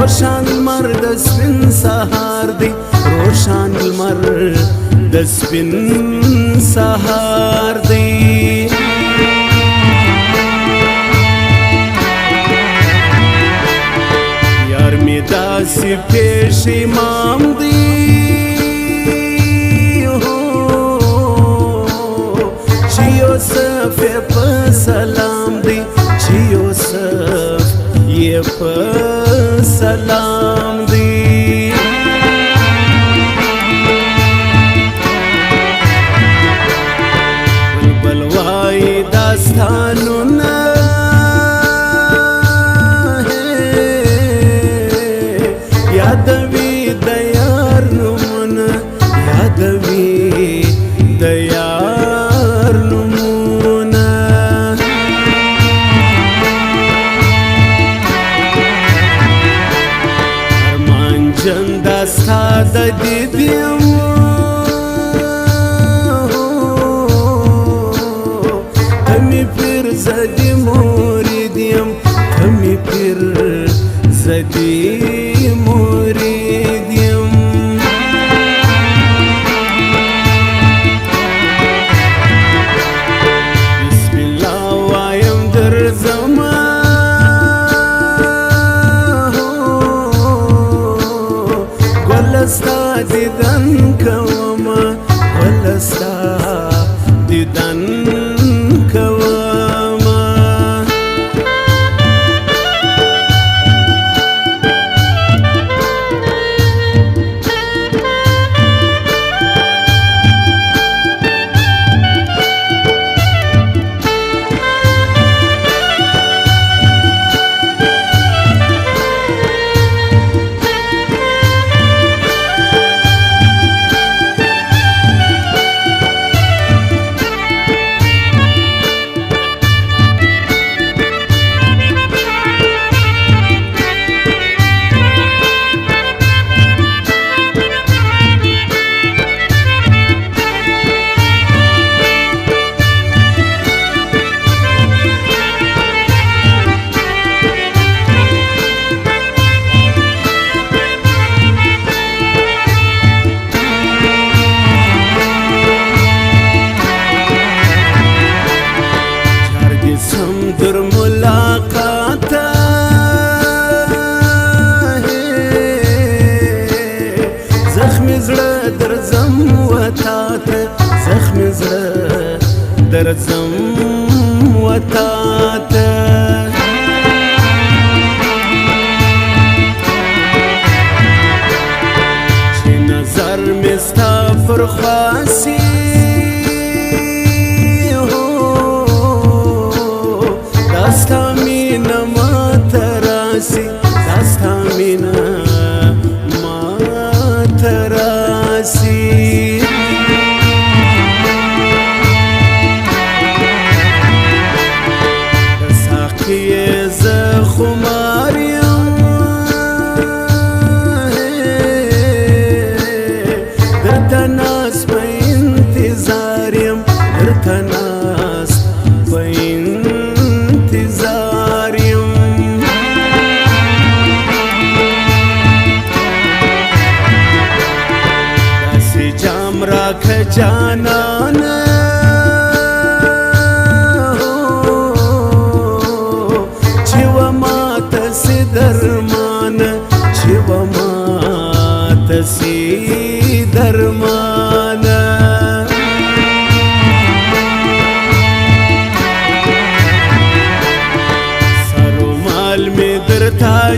روشان لمر د سپین سهار دی روشان لمر د سپین سهار دی یار می داسې پیش امام دی چې یوسف په سلام دی چې یوسف یې په سلام دی بلبل وای داستانونه یادوي د یار نومونه یادوي د یار نومونه جندا ساده دیدیم کمی پیر زدی موریدیم کمی پیر زدی موریدیم بسم الله وایم در زمان ولستا دیدن کوما ولستا دیدن کوما در ملاقات زخم زړه درځم وتا ته زخم زړه درځم وتا ته چې نظر مې ستا پر خاصي داستا مینا ما تراسی داستا مینا ما تراسی دساقی زخماریم در تناس پا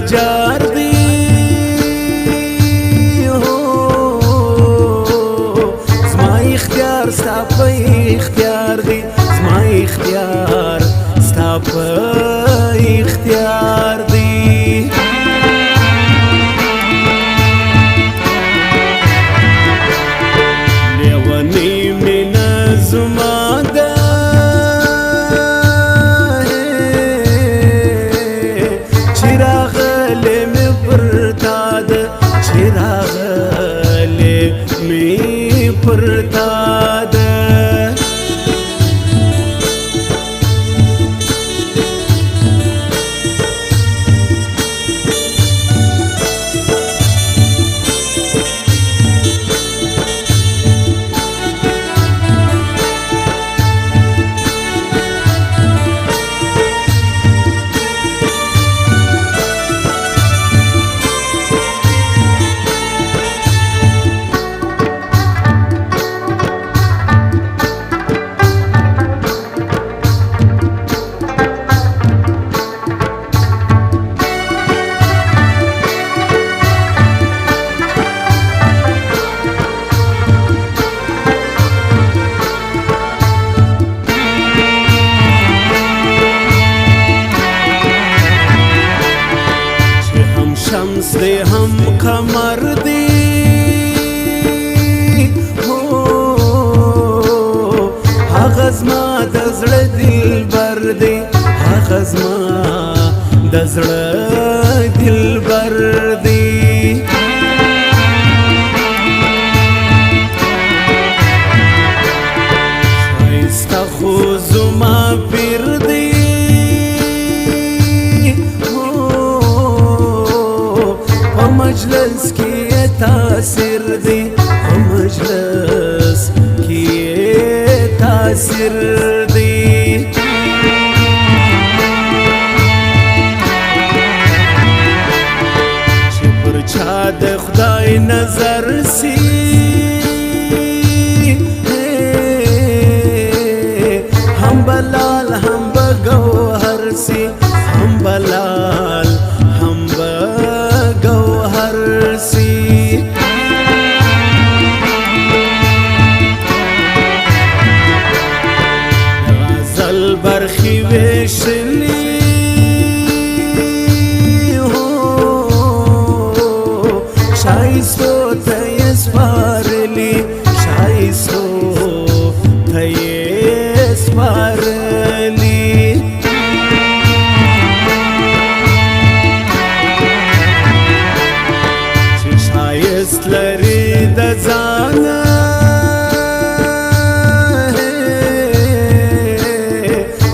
جار دی زما اختیار ستا په اختیار دی زما اختیار ستا په اختیار دی شمس دے ہم قمر دے هغه زما د زړه دلبر دی هغه زما د زړه دلبر دی ښایسته خو زما پیر دی مجلس کی تاثیر دی مجلس کی تاثیر دی چې پر چا د خدای نظر سی هم بلال هم بگوهر سی هم بلال هم غزل برخی ویشلی شایستو تیسپارلی شایستو تیسپارلی لري د ځانه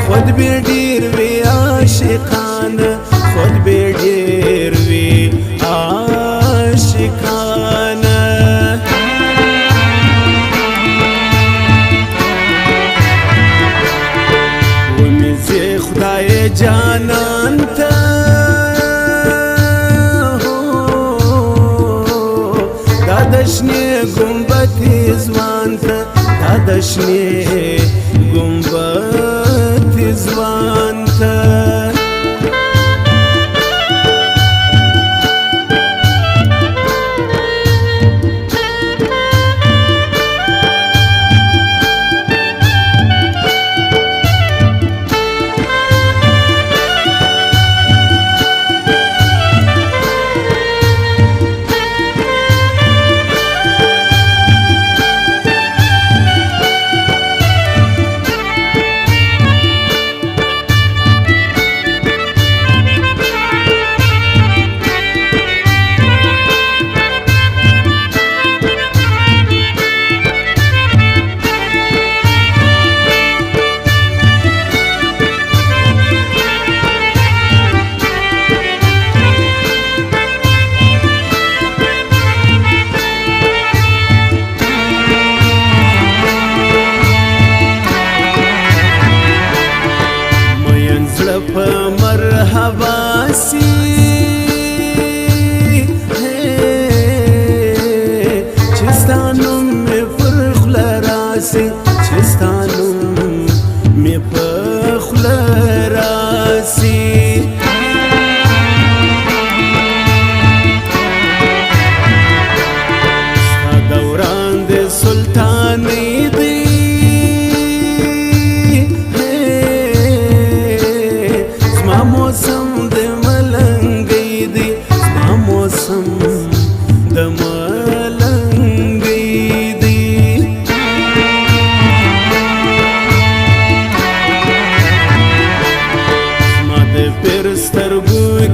خود به ډیر وی عاشقانه خود به ډیر وی عاشقانه و مې زه خدای جانان ته دشنی گنبتی زوان تا دشنی گنبتی زوان تا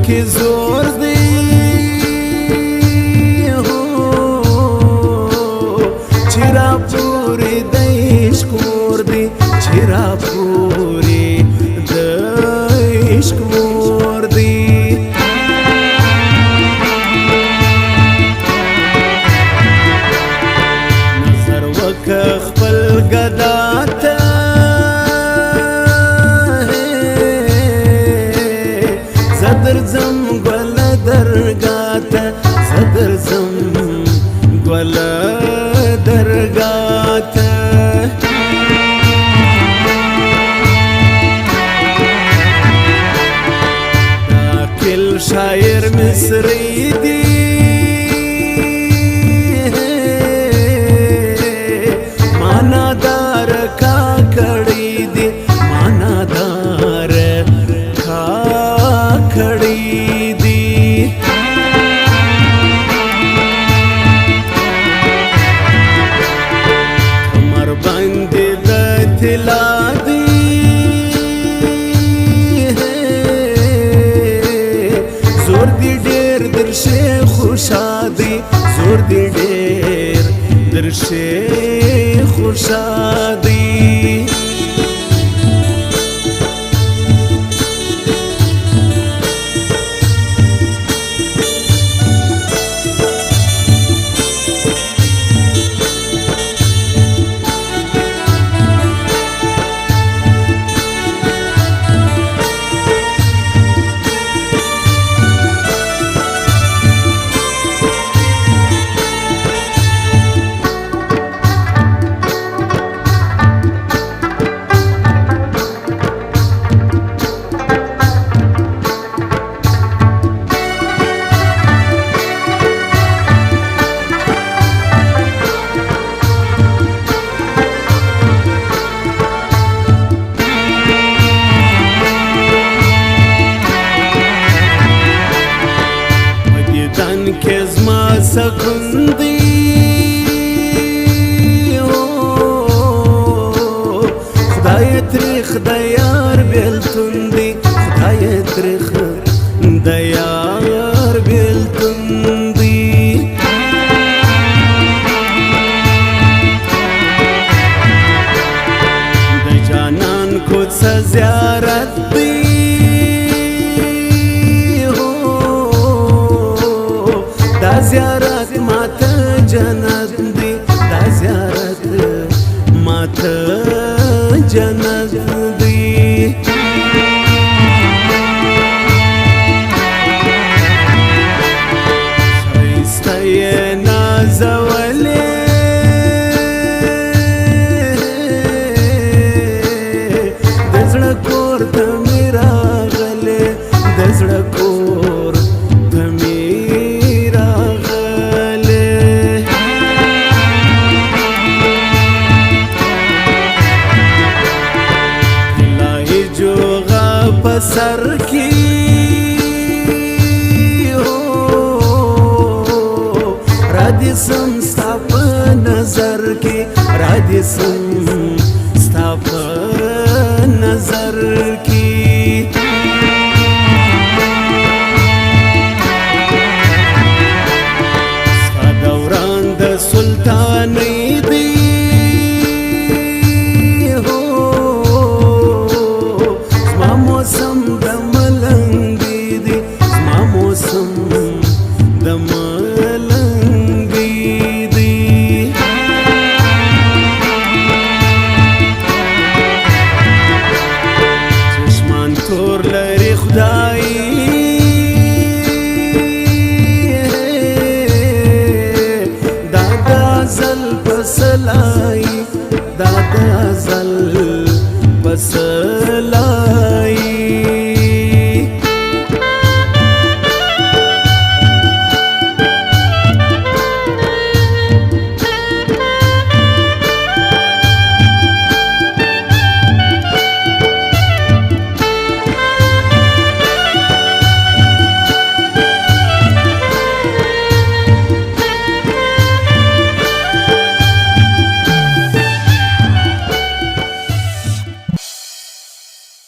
کې زور دی چې را پورې د عشق مور دی چې را پورې د عشق مور دی نظر وکه خپل ګدا ته درځم ګل درګاه ته زه درځم ګل درګاه ته عاقل شاعر مصری دی معنا دار کاکړی دی معنا دار کاکړی دی کمر باندې د طلا دی زور دی ډېر درشه خوشادي زور دی ډېر درشه خوشادي که زما سکون دی خدای تریخ د یار بیلتون دی خدای تریخ د یار بیلتون دی د جانان کوڅه زیارت دی دا زیارت ماته جنت دی دا زیارت ماته جنت دی ښایسته یې نازولې د زړه کور ته مې راغلې د زړه کور ته مې سر کی رادی سم ستا په نظر کی رادی سم ستا په نظر کی ستا دوران د سلطانی دی موسم د ملنګي دی زما موسم د ملنګي دی چشمان تور لري خدای دا د ازل پسلای دا د ازل پسلای